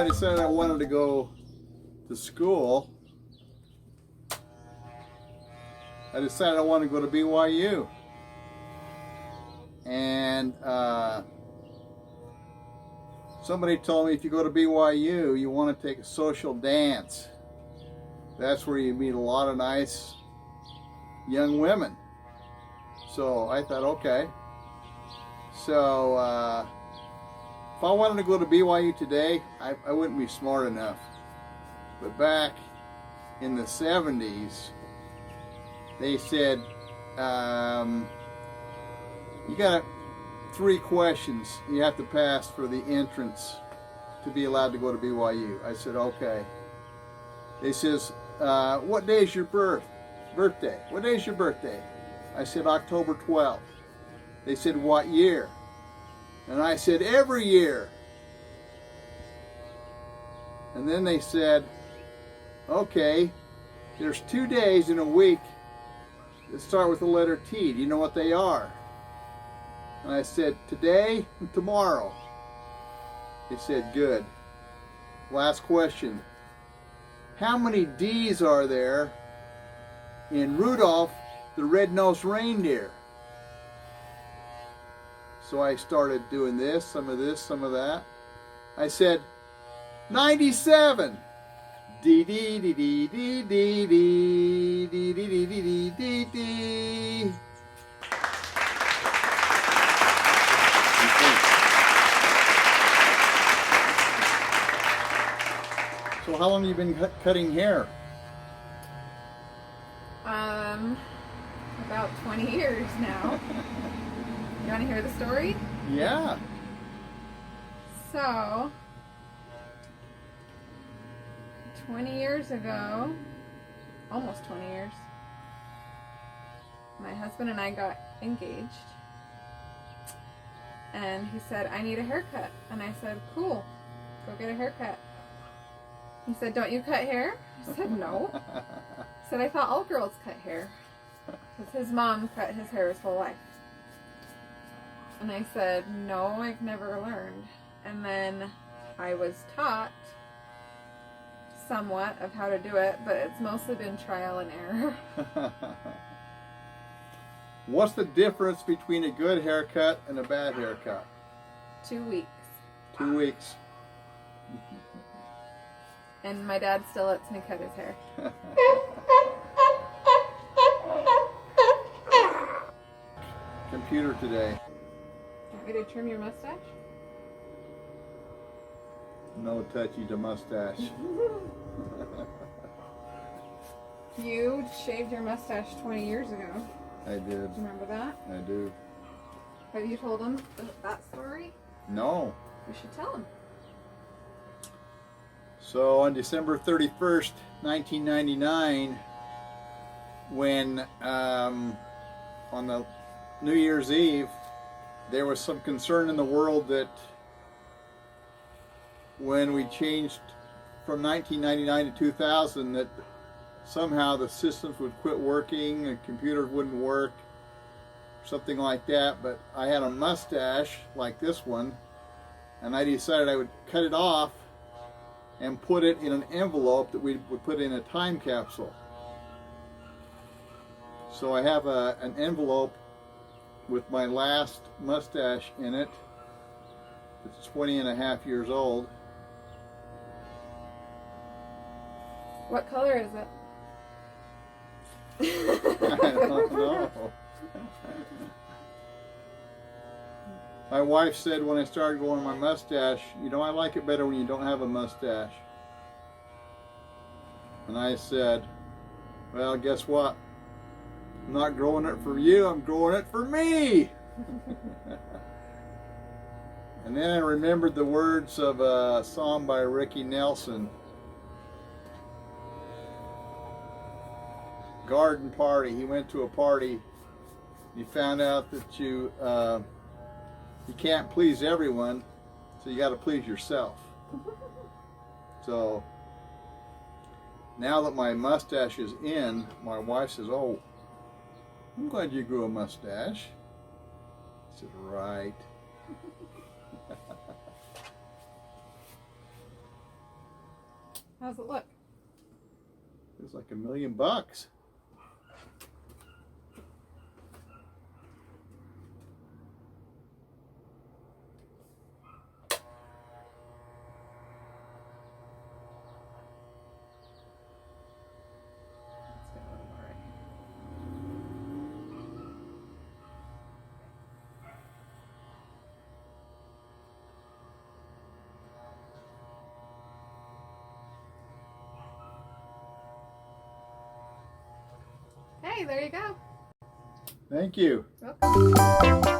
decided I wanted to go to school, I decided I wanted to go to BYU. And somebody told me if you go to BYU, you want to take a social dance. That's where you meet a lot of nice young women. So I thought, okay. So if I wanted to go to BYU today, I wouldn't be smart enough. But back in the 70s, they said, you got 3 questions you have to pass for the entrance to be allowed to go to BYU. I said, okay. They says, what day is your birthday? What day is your birthday? I said, October 12th. They said, what year? And I said, every year. And then they said, okay, there's 2 days in a week that start with the letter T. Do you know what they are? And I said, today and tomorrow. They said, good. Last question. How many D's are there in Rudolph the Red-Nosed Reindeer? So I started doing this, some of that. I said, 97. D D D D D D D D D D D D D. So how long have you been cutting hair? About 20 years now. You want to hear the story? Yeah. So, 20 years ago, almost 20 years, my husband and I got engaged. And he said, I need a haircut. And I said, cool, go get a haircut. He said, don't you cut hair? I said, no. He said, I thought all girls cut hair. Because his mom cut his hair his whole life. And I said, no, I've never learned. And then I was taught somewhat of how to do it, but it's mostly been trial and error. What's the difference between a good haircut and a bad haircut? 2 weeks. 2 weeks. And my dad still lets me cut his hair. Computer today. Want me to trim your mustache? No touchy to mustache. You shaved your mustache 20 years ago. I did. Do you remember that? I do. Have you told him that story? No. You should tell him. So on December 31st, 1999, when on the New Year's Eve, there was some concern in the world that when we changed from 1999 to 2000, that somehow the systems would quit working and computers wouldn't work, something like that. But I had a mustache like this one, and I decided I would cut it off and put it in an envelope that we would put in a time capsule. So I have an envelope with my last mustache in it. It's 20 and a half years old. What color is it? I don't know. My wife said when I started growing my mustache, you know, I like it better when you don't have a mustache. And I said, well, guess what? I'm not growing it for you, I'm growing it for me. And then I remembered the words of a song by Ricky Nelson. Garden party. He went to a party. He found out that you can't please everyone, so you got to please yourself. So now that my mustache is in, my wife says, "Oh, I'm glad you grew a mustache." I said, "Right." How's it look? It's like $1,000,000. Let's get a little more right here. Hey, there you go. Thank you. Welcome.